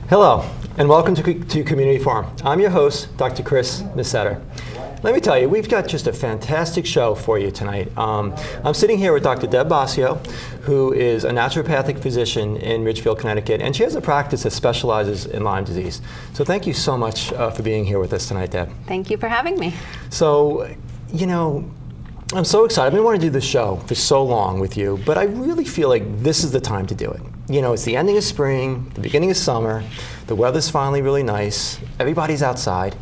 Hello, and welcome to Community Farm. I'm your host, Dr. Chris Mascetta. Let me tell you, we've got just a fantastic show for you tonight. I'm sitting here with Dr. Deb Bossio, who is a naturopathic physician in Ridgefield, Connecticut, and she has a practice that specializes in Lyme disease. So thank you so much for being here with us tonight, Deb. Thank you for having me. So, you know, I'm so excited. I've been wanting to do this show for so long with you, but I really feel like this is the time to do it. You know, it's the ending of spring, the beginning of summer, the weather's finally really nice, everybody's outside.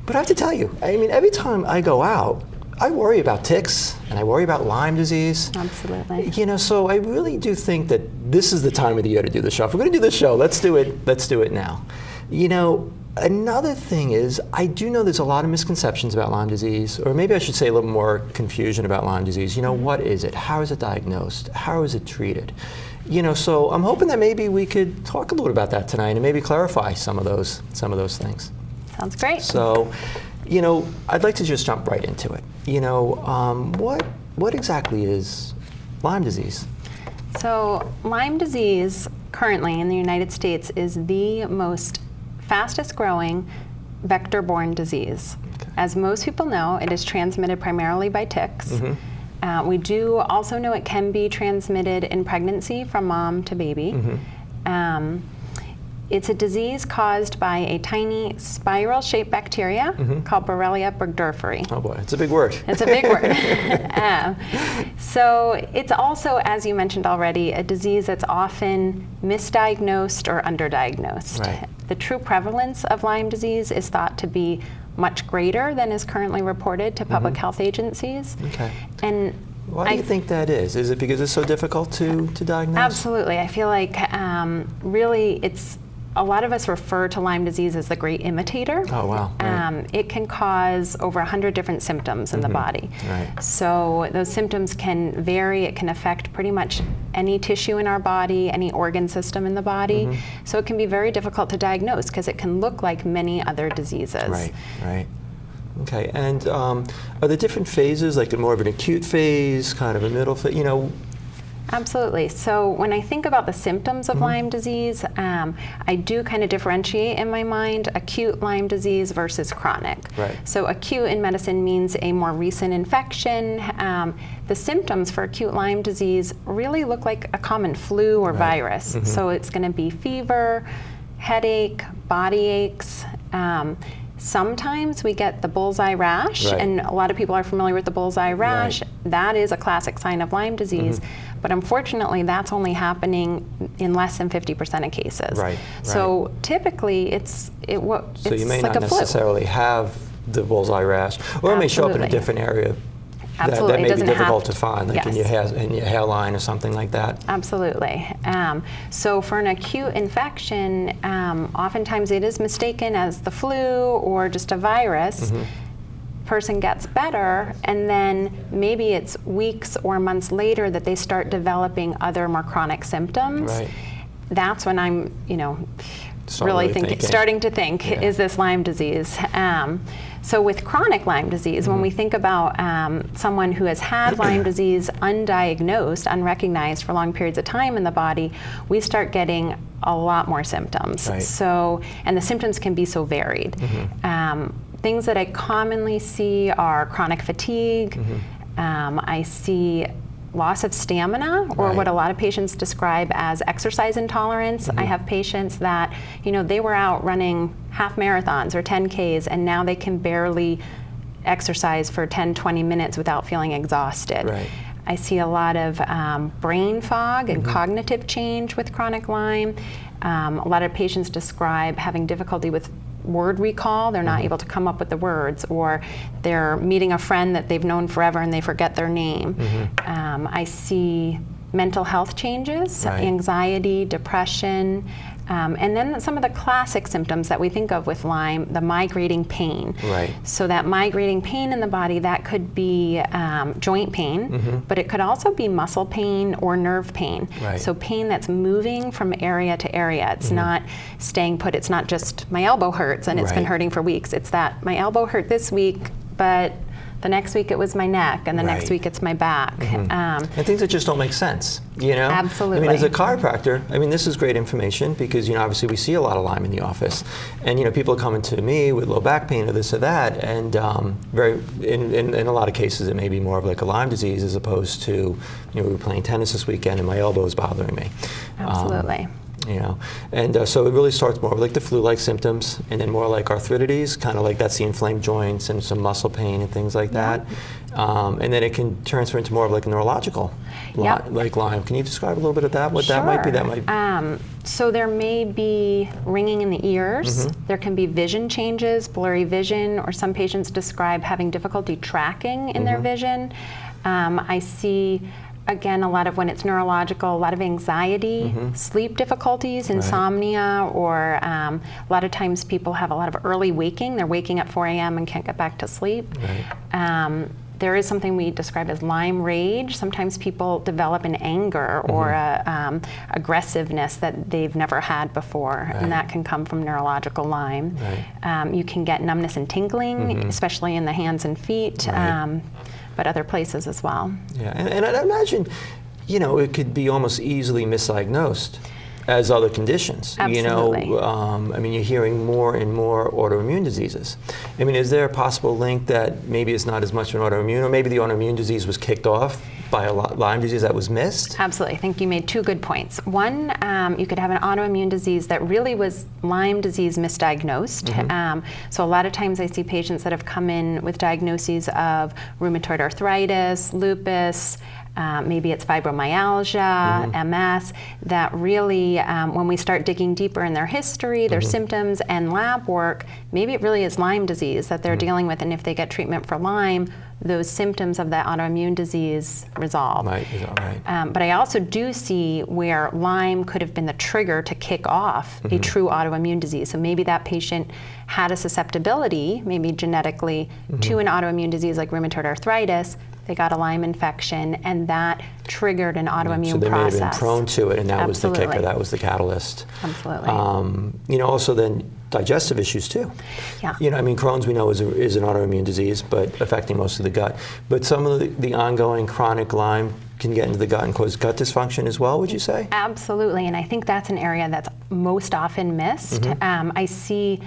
But I have to tell you, I mean, every time I go out, I worry about ticks and I worry about Lyme disease. Absolutely. You know, so I really do think that this is the time of the year to do the show. If we're going to do the show, let's do it now. You know, another thing is, I do know there's a lot of misconceptions about Lyme disease, or maybe I should say a little more confusion about Lyme disease. You know, what is it? How is it diagnosed? How is it treated? You know, so I'm hoping that maybe we could talk a little about that tonight and maybe clarify some of those things. Sounds great. So, you know, I'd like to just jump right into it. You know, what exactly is Lyme disease? So Lyme disease currently in the United States is the most fastest growing vector-borne disease. Okay. As most people know, it is transmitted primarily by ticks. Mm-hmm. We do also know it can be transmitted in pregnancy from mom to baby. Mm-hmm. It's a disease caused by a tiny spiral-shaped bacteria called Borrelia burgdorferi. Oh boy, it's a big word. It's a big word. So it's also, as you mentioned already, a disease that's often misdiagnosed or underdiagnosed. Right. The true prevalence of Lyme disease is thought to be much greater than is currently reported to public health agencies. Okay. And why do you think that is? Is it because it's so difficult to diagnose? Absolutely. I feel like really it's, a lot of us refer to Lyme disease as the great imitator. Oh, wow. Right. It can cause over 100 different symptoms in the body. Right. So those symptoms can vary. It can affect pretty much any tissue in our body, any organ system in the body. So it can be very difficult to diagnose because it can look like many other diseases. Right, right. Okay, and are there different phases, like more of an acute phase, kind of a middle phase, you know? Absolutely. So when I think about the symptoms of Lyme disease, I do kind of differentiate in my mind acute Lyme disease versus chronic. Right. So acute in medicine means a more recent infection. The symptoms for acute Lyme disease really look like a common flu or virus. So it's going to be fever, headache, body aches. Sometimes we get the bullseye rash, and a lot of people are familiar with the bullseye rash. That is a classic sign of Lyme disease, but unfortunately that's only happening in less than 50% of cases. So typically it's so you may like not necessarily have the bullseye rash, or it may show up in a different area. Absolutely. That may be difficult to find, like in your hairline or something like that. Absolutely. So for an acute infection, oftentimes it is mistaken as the flu or just a virus. Person gets better, and then maybe it's weeks or months later that they start developing other more chronic symptoms. Right. That's when I'm, starting to think, is this Lyme disease? So with chronic Lyme disease, when we think about someone who has had Lyme disease undiagnosed, unrecognized for long periods of time in the body, we start getting a lot more symptoms. So, and the symptoms can be so varied. Things that I commonly see are chronic fatigue. I see loss of stamina, or what a lot of patients describe as exercise intolerance. I have patients that, they were out running half marathons or 10Ks, and now they can barely exercise for 10, 20 minutes without feeling exhausted. I see a lot of brain fog and cognitive change with chronic Lyme. A lot of patients describe having difficulty with word recall. They're not able to come up with the words, or they're meeting a friend that they've known forever and they forget their name. I see mental health changes, anxiety, depression, and then some of the classic symptoms that we think of with Lyme, the migrating pain. So that migrating pain in the body, that could be joint pain, but it could also be muscle pain or nerve pain. So pain that's moving from area to area. It's not staying put. It's not just my elbow hurts and it's been hurting for weeks. It's that my elbow hurt this week, but The next week it was my neck, and the next Right. week it's my back. And things that just don't make sense, you know? Absolutely. I mean, as a chiropractor, I mean, this is great information because, you know, obviously we see a lot of Lyme in the office. And, you know, people are coming to me with low back pain or this or that. And in a lot of cases, it may be more of like a Lyme disease as opposed to, you know, we were playing tennis this weekend and my elbow is bothering me. Absolutely. You know, and so it really starts more like the flu-like symptoms, and then more like arthritides, kind of like that's the inflamed joints and some muscle pain and things like that. And then it can transfer into more of like a neurological, like Lyme. Can you describe a little bit of that? What that might be? That might. So there may be ringing in the ears. There can be vision changes, blurry vision, or some patients describe having difficulty tracking in their vision. I see. Again, a lot of when it's neurological, a lot of anxiety, sleep difficulties, insomnia, or a lot of times people have a lot of early waking. They're waking at 4 a.m. and can't get back to sleep. There is something we describe as Lyme rage. Sometimes people develop an anger or a, aggressiveness that they've never had before, and that can come from neurological Lyme. You can get numbness and tingling, especially in the hands and feet. But other places as well. Yeah, and I imagine, you know, it could be almost easily misdiagnosed as other conditions. Absolutely. You know, I mean, you're hearing more and more autoimmune diseases. I mean, is there a possible link that maybe it's not as much an autoimmune, or maybe the autoimmune disease was kicked off by a Lyme disease that was missed? Absolutely. I think you made two good points. One, you could have an autoimmune disease that really was Lyme disease misdiagnosed. So a lot of times I see patients that have come in with diagnoses of rheumatoid arthritis, lupus, maybe it's fibromyalgia, MS, that really, when we start digging deeper in their history, their symptoms, and lab work, maybe it really is Lyme disease that they're dealing with, and if they get treatment for Lyme, those symptoms of that autoimmune disease resolve. But I also do see where Lyme could have been the trigger to kick off a true autoimmune disease. So maybe that patient had a susceptibility, maybe genetically, to an autoimmune disease like rheumatoid arthritis. They got a Lyme infection, and that triggered an autoimmune process. So they may have been prone to it, and that was the kicker, that was the catalyst. Absolutely. You know, also then digestive issues too. Yeah. You know, I mean, Crohn's we know is an autoimmune disease, but affecting most of the gut. But some of the ongoing chronic Lyme can get into the gut and cause gut dysfunction as well, would you say? Absolutely, and I think that's an area that's most often missed. I see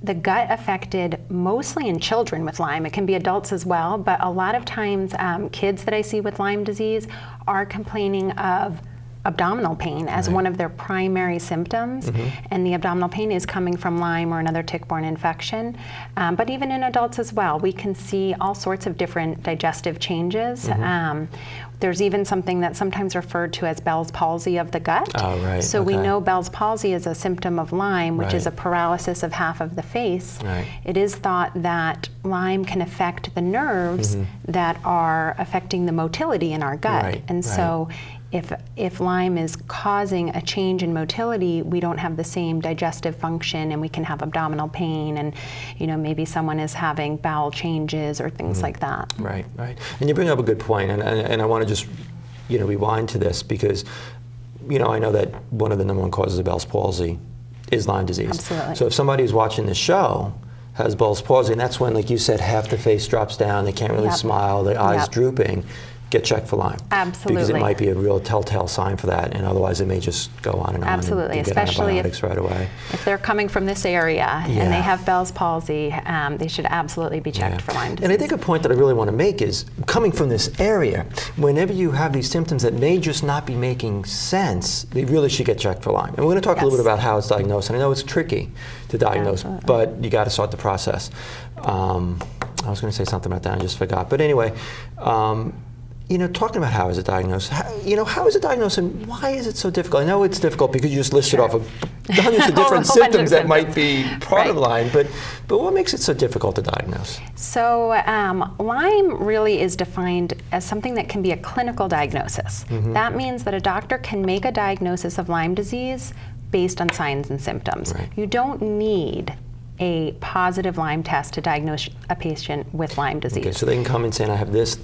the gut affected mostly in children with Lyme. It can be adults as well, but a lot of times kids that I see with Lyme disease are complaining of abdominal pain as one of their primary symptoms, and the abdominal pain is coming from Lyme or another tick-borne infection. But even in adults as well, we can see all sorts of different digestive changes. There's even something that's sometimes referred to as Bell's palsy of the gut. So we know Bell's palsy is a symptom of Lyme, which is a paralysis of half of the face. It is thought that Lyme can affect the nerves that are affecting the motility in our gut. And so if Lyme is causing a change in motility, we don't have the same digestive function, and we can have abdominal pain, and you know, maybe someone is having bowel changes or things like that. Right. And you bring up a good point, and I want to just, you know, rewind to this because, you know, I know that one of the number one causes of Bell's palsy is Lyme disease. Absolutely. So if somebody who's watching this show has Bell's palsy, and that's when, like you said, half the face drops down, they can't really smile, their eyes drooping, get checked for Lyme. Absolutely. Because it might be a real telltale sign for that, and otherwise it may just go on and on. Absolutely, and get especially antibiotics right away. If they're coming from this area and they have Bell's palsy, they should absolutely be checked for Lyme disease. And I think a point that I really want to make is, coming from this area, whenever you have these symptoms that may just not be making sense, they really should get checked for Lyme. And we're going to talk a little bit about how it's diagnosed, and I know it's tricky to diagnose, but you got to start the process. I was going to say something about that, I just forgot. But anyway, you know, talking about how is it diagnosed, how is it diagnosed and why is it so difficult? I know it's difficult because you just listed off hundreds of different symptoms that might be part of Lyme, but what makes it so difficult to diagnose? So Lyme really is defined as something that can be a clinical diagnosis. That means that a doctor can make a diagnosis of Lyme disease based on signs and symptoms. You don't need a positive Lyme test to diagnose a patient with Lyme disease. Okay, so they can come and say, I have this.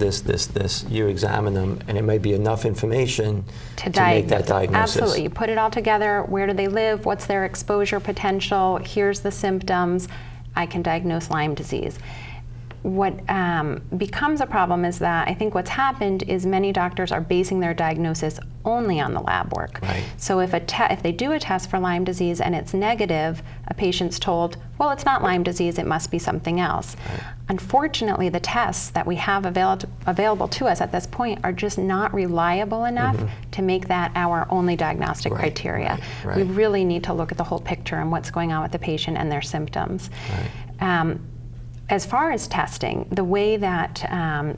You examine them, and it might be enough information to make that diagnosis. Absolutely. You put it all together. Where do they live? What's their exposure potential? Here's the symptoms. I can diagnose Lyme disease. what becomes a problem is that I think what's happened is many doctors are basing their diagnosis only on the lab work. Right. So if they do a test for Lyme disease and it's negative, a patient's told, well, it's not Lyme disease, it must be something else. Right. Unfortunately, the tests that we have available to us at this point are just not reliable enough to make that our only diagnostic criteria. Right. We really need to look at the whole picture and what's going on with the patient and their symptoms. Right. As far as testing, the way that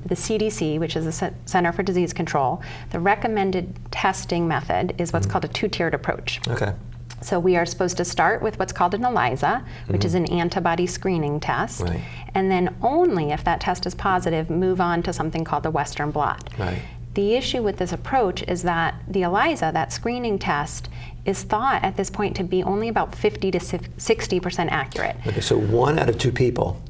the CDC, which is the Center for Disease Control, the recommended testing method is what's called a two-tiered approach. Okay. So we are supposed to start with what's called an ELISA, which is an antibody screening test, Right. and then only if that test is positive, move on to something called the Western blot. Right. The issue with this approach is that the ELISA, that screening test, is thought at this point to be only about 50 to 60% accurate. Okay, so 1 out of 2 people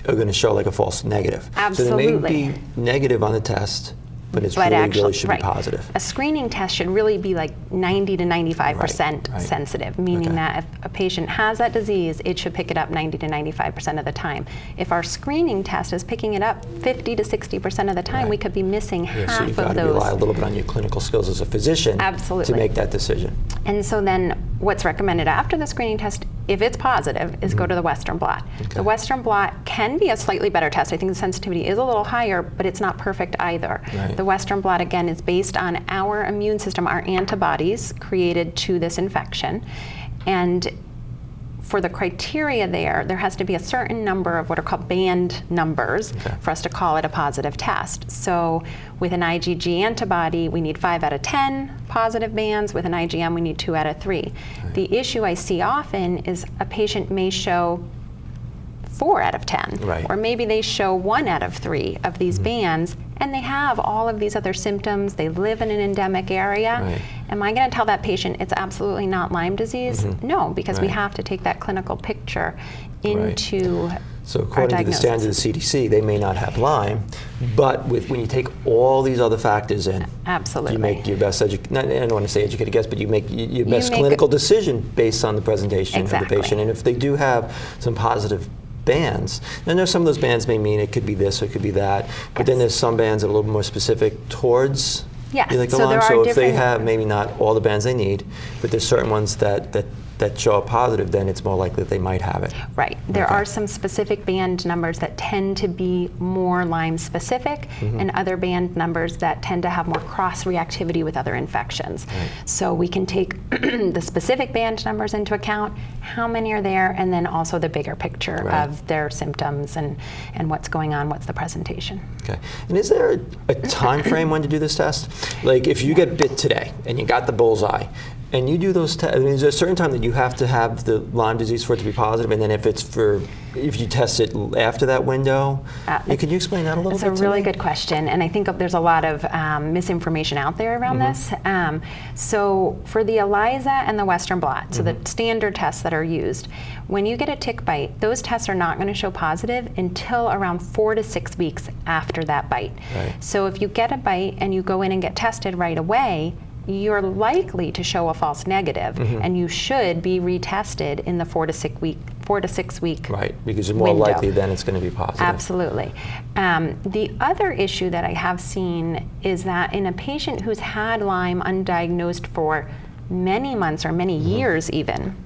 are going to show like a false negative. Absolutely. So they may be negative on the test, but it's really should be positive. A screening test should really be like 90 to 95% Right. sensitive, meaning that if a patient has that disease, it should pick it up 90 to 95% of the time. If our screening test is picking it up 50 to 60% of the time, we could be missing half so you've of got to those. rely a little bit on your clinical skills as a physician Absolutely. to make that decision. And so then what's recommended after the screening test, if it's positive, is go to the Western blot. Okay. The Western blot can be a slightly better test. I think the sensitivity is a little higher, but it's not perfect either. Right. The Western blot, again, is based on our immune system, our antibodies created to this infection. And for the criteria there has to be a certain number of what are called band numbers for us to call it a positive test. So with an IgG antibody, we need 5 out of 10 positive bands. With an IgM, we need 2 out of 3. Right. The issue I see often is a patient may show 4 out of 10, Right. or maybe they show 1 out of 3 of these bands, and they have all of these other symptoms. They live in an endemic area. Right. Am I going to tell that patient it's absolutely not Lyme disease? No, because we Right. have to take that clinical picture into So our according to the diagnosis. standards of the CDC, they may not have Lyme, but when you take all these other factors in, Absolutely. you make your best I don't want to say educated guess, but you make your best make clinical decision based on the presentation Exactly. of the patient. And if they do have some positive bands, and there's some of those bands may mean it could be this or it could be that, but then there's some bands that are a little bit more specific towards Yes, like the so there Lyme. are So if they different- have maybe not all the bands they need, but there's certain ones that show up positive, then it's more likely that they might have it. Right. There Okay. are some specific band numbers that tend to be more Lyme specific, and other band numbers that tend to have more cross-reactivity with other infections. Right. So we can take the specific band numbers into account, how many are there, and then also the bigger picture Right. of their symptoms and what's going on, what's the presentation. Okay. And is there a time frame when to do this test? Like if you get bit today and you got the bullseye, and you do those tests, I mean, is there a certain time that you have to have the Lyme disease for it to be positive? And then if you test it after that window, can you explain that a little bit? That's a really good question, and I think there's a lot of misinformation out there around this. So for the ELISA and the Western blot, so the standard tests that are used, when you get a tick bite, those tests are not going to show positive until around 4 to 6 weeks after that bite. Right. So if you get a bite and you go in and get tested right away, you're likely to show a false negative, and you should be retested in the 4 to 6 week Right, because you're more window. likely then it's going to be positive. Absolutely. The other issue that I have seen is that in a patient who's had Lyme undiagnosed for many months or many years even,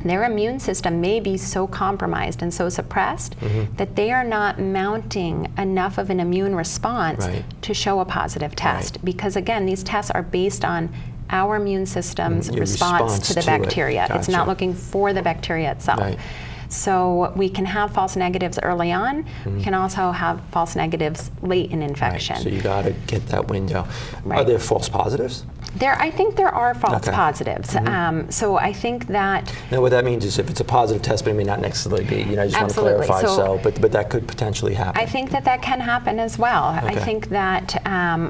their immune system may be so compromised and so suppressed that they are not mounting enough of an immune response Right. to show a positive test. Because again, these tests are based on our immune system's Your response to the response to it. bacteria. It's not Gotcha. looking for the bacteria itself. Right. So we can have false negatives early on. We can also have false negatives late in infection. Right. So you got to get that window. Are Right. there false positives? I think there are false Okay. positives. So I think that Now, what that means is if it's a positive test, but it may not necessarily be. I just Absolutely. want to clarify. So- But that could potentially happen. I think that can happen as well. I Okay. think that,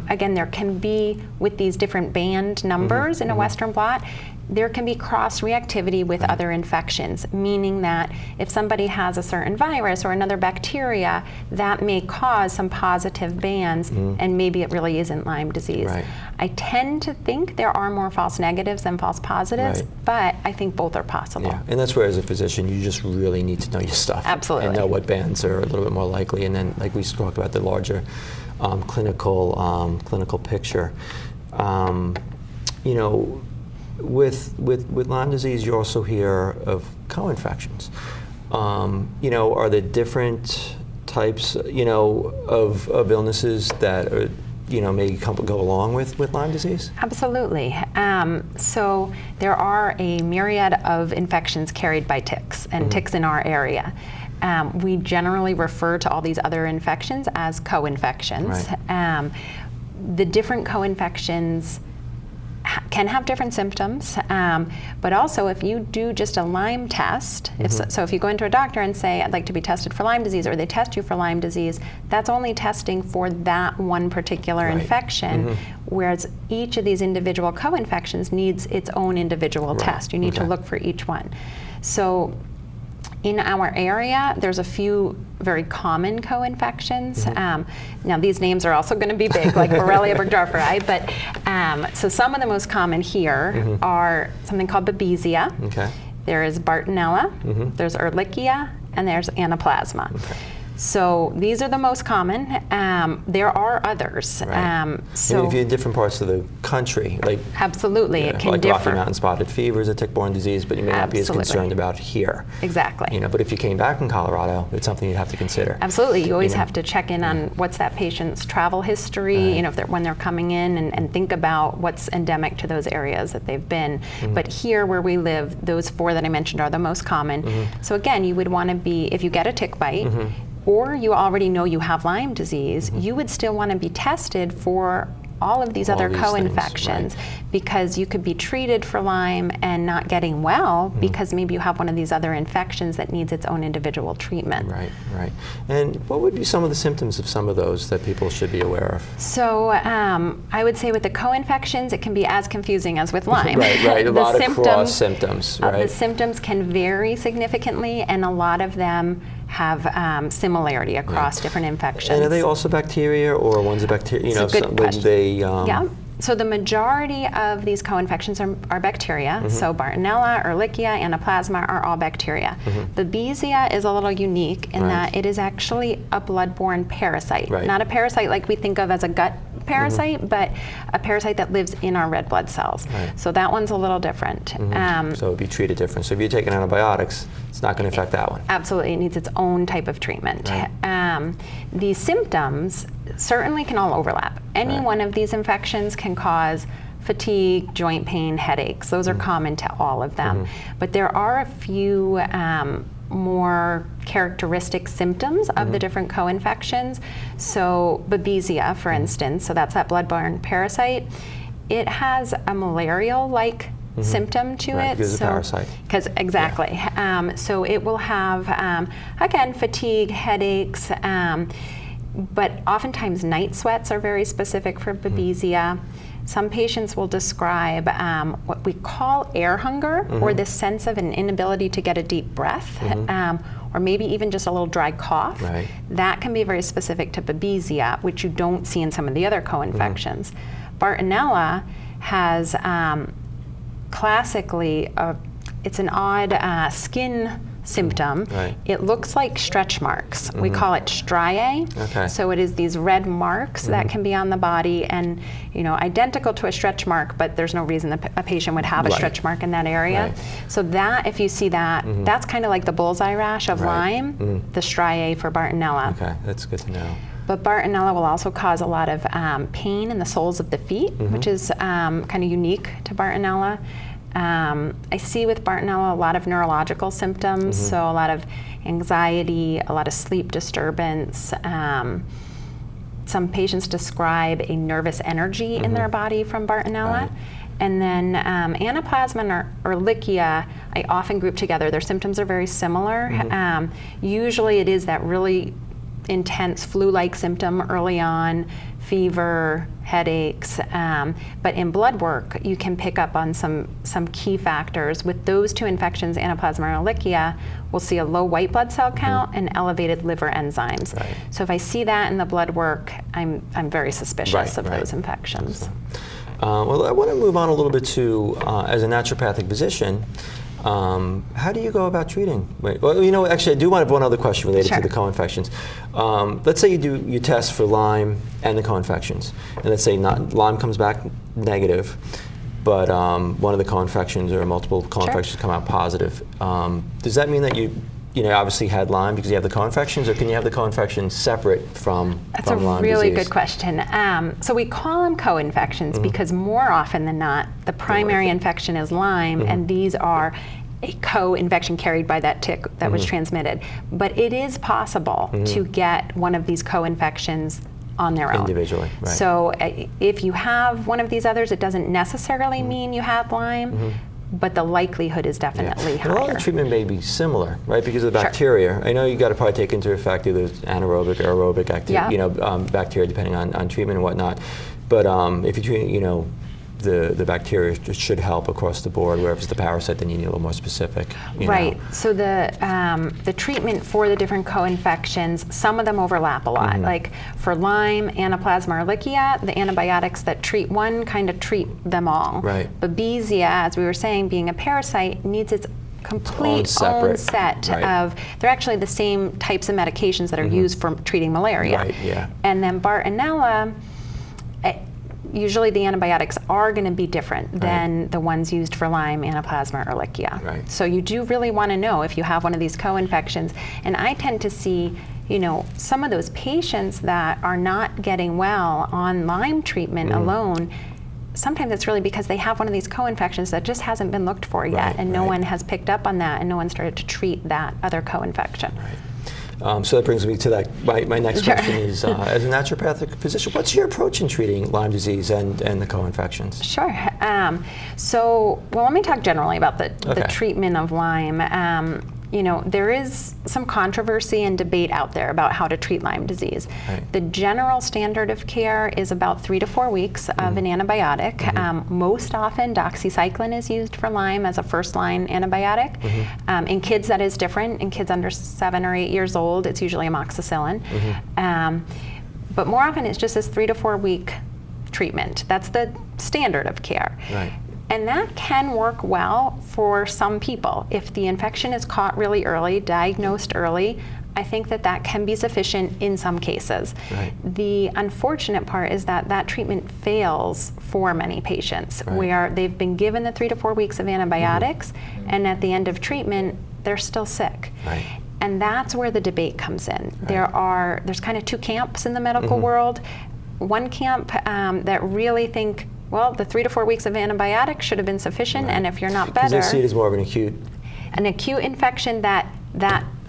again, there can be, with these different band numbers in a Western blot, there can be cross-reactivity with other infections, meaning that if somebody has a certain virus or another bacteria, that may cause some positive bands, and maybe it really isn't Lyme disease. Right. I tend to think there are more false negatives than false positives, but I think both are possible. Yeah, and that's where, as a physician, you just really need to know your stuff. Absolutely. And know what bands are a little bit more likely, and then, like we talked about, the larger clinical picture. You know, with Lyme disease, you also hear of co-infections. You know, are there different types, you know, of illnesses that are, you know, may go along with Lyme disease? Absolutely. So there are a myriad of infections carried by ticks, and ticks in our area. We generally refer to all these other infections as co-infections. Right. The different co-infections can have different symptoms, but also if you do just a Lyme test, if you go into a doctor and say, I'd like to be tested for Lyme disease, or they test you for Lyme disease, that's only testing for that one particular infection, whereas each of these individual co-infections needs its own individual test. You need to look for each one. So in our area, there's a few very common co-infections. Now these names are also going to be big, like Borrelia burgdorferi, but so some of the most common here are something called Babesia. Okay. There is Bartonella, there's Ehrlichia, and there's Anaplasma. Okay. So these are the most common. There are others. Right. So if you're in different parts of the country, like absolutely, it can like differ. Rocky Mountain spotted fever is a tick-borne disease, but you may not be as concerned about here. Exactly. You know, but if you came back from Colorado, it's something you'd have to consider. Absolutely. You always have to check in on what's that patient's travel history, you know, when they're coming in, and think about what's endemic to those areas that they've been. But here where we live, those 4 that I mentioned are the most common. So again, you would want to be, if you get a tick bite, or you already know you have Lyme disease, you would still want to be tested for all of these other co-infections, because you could be treated for Lyme and not getting well because maybe you have one of these other infections that needs its own individual treatment. Right, right. And what would be some of the symptoms of some of those that people should be aware of? So I would say with the co-infections, it can be as confusing as with Lyme. Right. A lot of cross symptoms, right? The symptoms can vary significantly, and a lot of them have similarity across different infections. And are they also bacteria, or one's a bacteria? You know, a good question. Yeah. So the majority of these co-infections are bacteria. So Bartonella, Ehrlichia, Anaplasma are all bacteria. Babesia is a little unique in that it is actually a blood-borne parasite. Not a parasite like we think of as a gut parasite, but a parasite that lives in our red blood cells. So that one's a little different. So it would be treated different. So if you're taking antibiotics, it's not going to affect that one. Absolutely, it needs its own type of treatment. The symptoms certainly can all overlap. Any one of these infections can cause fatigue, joint pain, headaches. Those are common to all of them. But there are a few more characteristic symptoms of the different co-infections. So Babesia, for instance, so that's that blood-borne parasite, it has a malarial-like symptom to it. Because it's a parasite. Exactly. So it will have, again, fatigue, headaches, but oftentimes night sweats are very specific for Babesia. Some patients will describe what we call air hunger, or this sense of an inability to get a deep breath, or maybe even just a little dry cough. That can be very specific to Babesia, which you don't see in some of the other co-infections. Bartonella has classically, it's an odd skin symptom. It looks like stretch marks. We call it striae. So it is these red marks that can be on the body, and identical to a stretch mark, but there's no reason that a patient would have a stretch mark in that area. So that, if you see that, that's kind of like the bullseye rash of Lyme, the striae for Bartonella. Okay, that's good to know. But Bartonella will also cause a lot of pain in the soles of the feet, which is kind of unique to Bartonella. I see with Bartonella a lot of neurological symptoms, so a lot of anxiety, a lot of sleep disturbance. Some patients describe a nervous energy in their body from Bartonella. And then Anaplasma or Ehrlichia, I often group together. Their symptoms are very similar. Usually it is that really intense flu-like symptom early on, fever, headaches, but in blood work you can pick up on some key factors. With those two infections, Anaplasma and Ehrlichia, we'll see a low white blood cell count and elevated liver enzymes. Right. So if I see that in the blood work, I'm very suspicious of those infections. Well, I want to move on a little bit to, as a naturopathic physician, how do you go about treating? Well, actually, I do want to have one other question related to the co-infections. Let's say you test for Lyme and the co-infections, and let's say Lyme comes back negative, but one of the co-infections or multiple co-infections come out positive. Does that mean that you obviously had Lyme because you have the co-infections, or can you have the co-infections separate from Lyme disease? That's a really good question. So we call them co-infections because more often than not, the primary infection is Lyme, and these are a co-infection carried by that tick that was transmitted. But it is possible to get one of these co-infections on their own. Individually, right. So if you have one of these others, it doesn't necessarily mean you have Lyme, but the likelihood is definitely higher. And a lot of the treatment may be similar, right? Because of the bacteria. I know you got to probably take into effect either anaerobic or aerobic bacteria, depending on treatment and whatnot. But if you treat, the bacteria should help across the board. Whereas the parasite, then you need a little more specific. Right. So the treatment for the different co-infections, some of them overlap a lot. Like for Lyme, Anaplasma Ehrlichia, the antibiotics that treat one kind of treat them all. Right. Babesia, as we were saying, being a parasite, needs its complete own set of, they're actually the same types of medications that are used for treating malaria. Right, yeah. And then Bartonella, usually the antibiotics are going to be different than the ones used for Lyme, Anaplasma, or Ehrlichia. Right. So you do really want to know if you have one of these co-infections. And I tend to see, some of those patients that are not getting well on Lyme treatment alone, sometimes it's really because they have one of these co-infections that just hasn't been looked for yet, and no one has picked up on that, and no one started to treat that other co-infection. Right. So that brings me to that. My next question is, as a naturopathic physician, what's your approach in treating Lyme disease and the co-infections? Sure. Let me talk generally about the treatment of Lyme. There is some controversy and debate out there about how to treat Lyme disease. Right. The general standard of care is about 3 to 4 weeks of an antibiotic. Most often, doxycycline is used for Lyme as a first-line antibiotic. In kids, that is different. In kids under 7 or 8 years old, it's usually amoxicillin. But more often, it's just this 3 to 4 week treatment. That's the standard of care. Right. And that can work well for some people. If the infection is caught really early, diagnosed early, I think that can be sufficient in some cases. Right. The unfortunate part is that treatment fails for many patients, where they've been given the 3 to 4 weeks of antibiotics, and at the end of treatment, they're still sick. Right. And that's where the debate comes in. Right. There's kind of two camps in the medical world. One camp that really think, well, the 3 to 4 weeks of antibiotics should have been sufficient, and if you're not better, because they see it as more of an acute infection that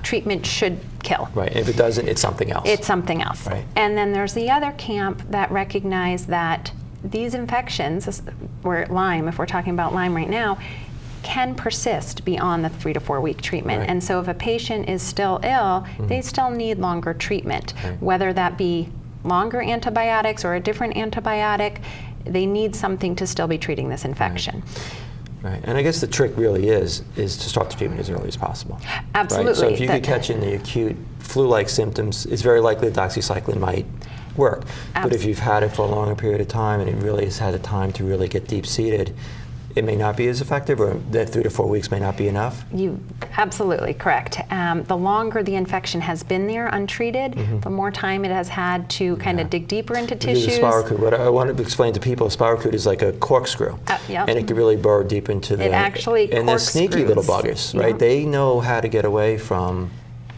treatment should kill. Right. If it doesn't, it's something else. It's something else. Right. And then there's the other camp that recognize that these infections, or Lyme, if we're talking about Lyme right now, can persist beyond the 3 to 4 week treatment. Right. And so if a patient is still ill, they still need longer treatment, whether that be longer antibiotics or a different antibiotic. They need something to still be treating this infection. Right. And I guess the trick really is to start the treatment as early as possible. Absolutely. Right? So if you could catch in the acute flu-like symptoms, it's very likely that doxycycline might work. But if you've had it for a longer period of time and it really has had a time to really get deep-seated, it may not be as effective, or that 3 to 4 weeks may not be enough? You absolutely correct. The longer the infection has been there untreated, the more time it has had to kind of dig deeper into tissues. What I want to explain to people, a spirochete is like a corkscrew, and it can really burrow deep into the. It actually and they're sneaky little buggers, right? They know how to get away from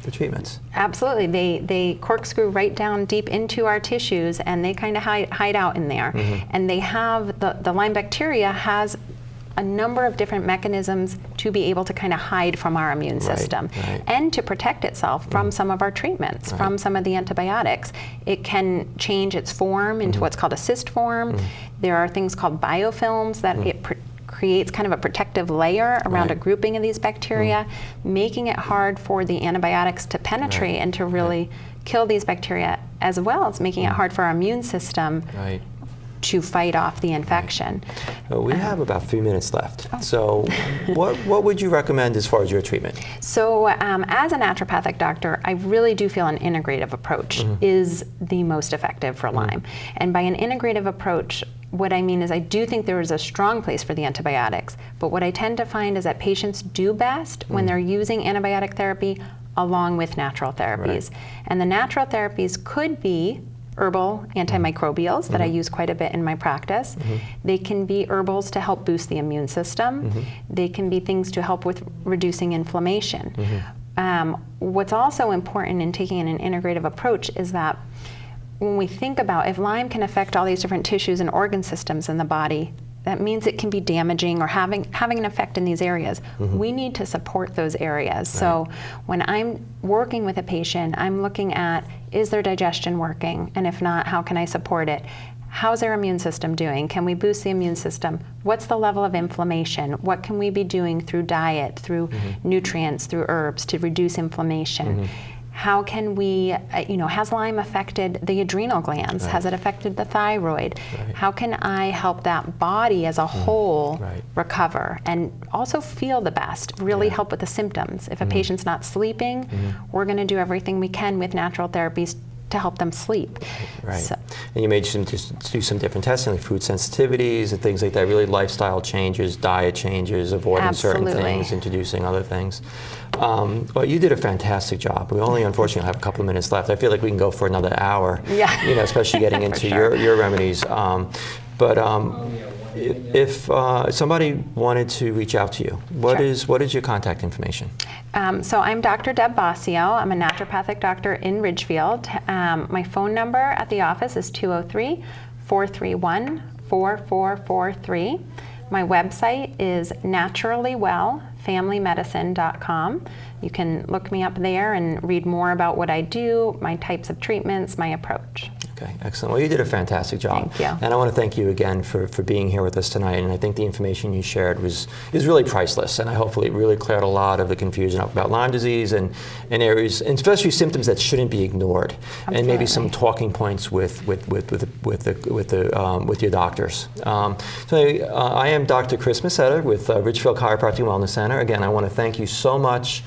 the treatments. Absolutely. They corkscrew right down deep into our tissues, and they kind of hide out in there. And they have, the Lyme bacteria has a number of different mechanisms to be able to kind of hide from our immune system and to protect itself from some of our treatments, from some of the antibiotics. It can change its form into what's called a cyst form. There are things called biofilms that it creates kind of a protective layer around a grouping of these bacteria, making it hard for the antibiotics to penetrate and to really kill these bacteria, as well as making it hard for our immune system Right. to fight off the infection. We have about 3 minutes left. So what would you recommend as far as your treatment? So as a naturopathic doctor, I really do feel an integrative approach is the most effective for Lyme. And by an integrative approach, what I mean is I do think there is a strong place for the antibiotics, but what I tend to find is that patients do best when they're using antibiotic therapy along with natural therapies. Right. And the natural therapies could be herbal antimicrobials that I use quite a bit in my practice. They can be herbals to help boost the immune system. They can be things to help with reducing inflammation. What's also important in taking an integrative approach is that when we think about if Lyme can affect all these different tissues and organ systems in the body, that means it can be damaging or having an effect in these areas. We need to support those areas. Right. So when I'm working with a patient, I'm looking at, is their digestion working? And if not, how can I support it? How's their immune system doing? Can we boost the immune system? What's the level of inflammation? What can we be doing through diet, through nutrients, through herbs to reduce inflammation? How can we, has Lyme affected the adrenal glands? Right. Has it affected the thyroid? Right. How can I help that body as a whole recover and also feel the best, really help with the symptoms? If a patient's not sleeping, we're going to do everything we can with natural therapies to help them sleep. Right. So. And you may just do some different testing, like food sensitivities and things like that, really lifestyle changes, diet changes, avoiding certain things, introducing other things. Well, you did a fantastic job. We only unfortunately have a couple of minutes left. I feel like we can go for another hour, especially getting into your remedies. If somebody wanted to reach out to you, what is your contact information? So I'm Dr. Deb Bossio. I'm a naturopathic doctor in Ridgefield. My phone number at the office is 203-431-4443. My website is naturallywellfamilymedicine.com. You can look me up there and read more about what I do, my types of treatments, my approach. Okay, excellent. Well, you did a fantastic job. Thank you. And I want to thank you again for being here with us tonight. And I think the information you shared is really priceless. And I hopefully it really cleared a lot of the confusion up about Lyme disease and areas, and especially symptoms that shouldn't be ignored. Absolutely. And maybe some talking points with your doctors. I am Dr. Chris Mascetta with Ridgefield Chiropractic Wellness Center. Again, I want to thank you so much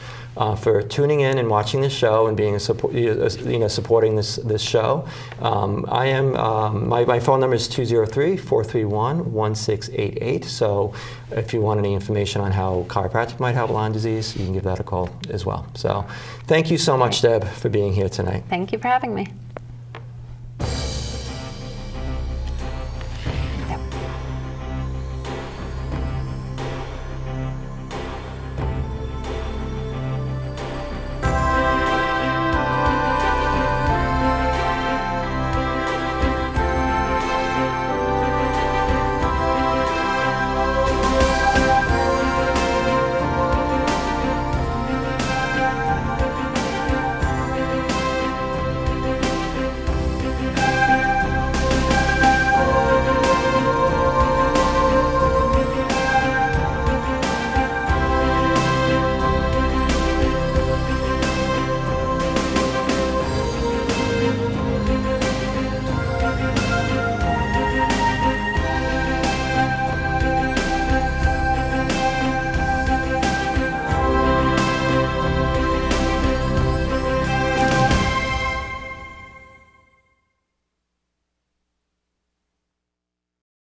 for tuning in and watching this show and being supporting this show. I am my phone number is 203-431-1688. So if you want any information on how chiropractic might help Lyme disease, you can give that a call as well. So thank you so much, Deb, for being here tonight. Thank you for having me.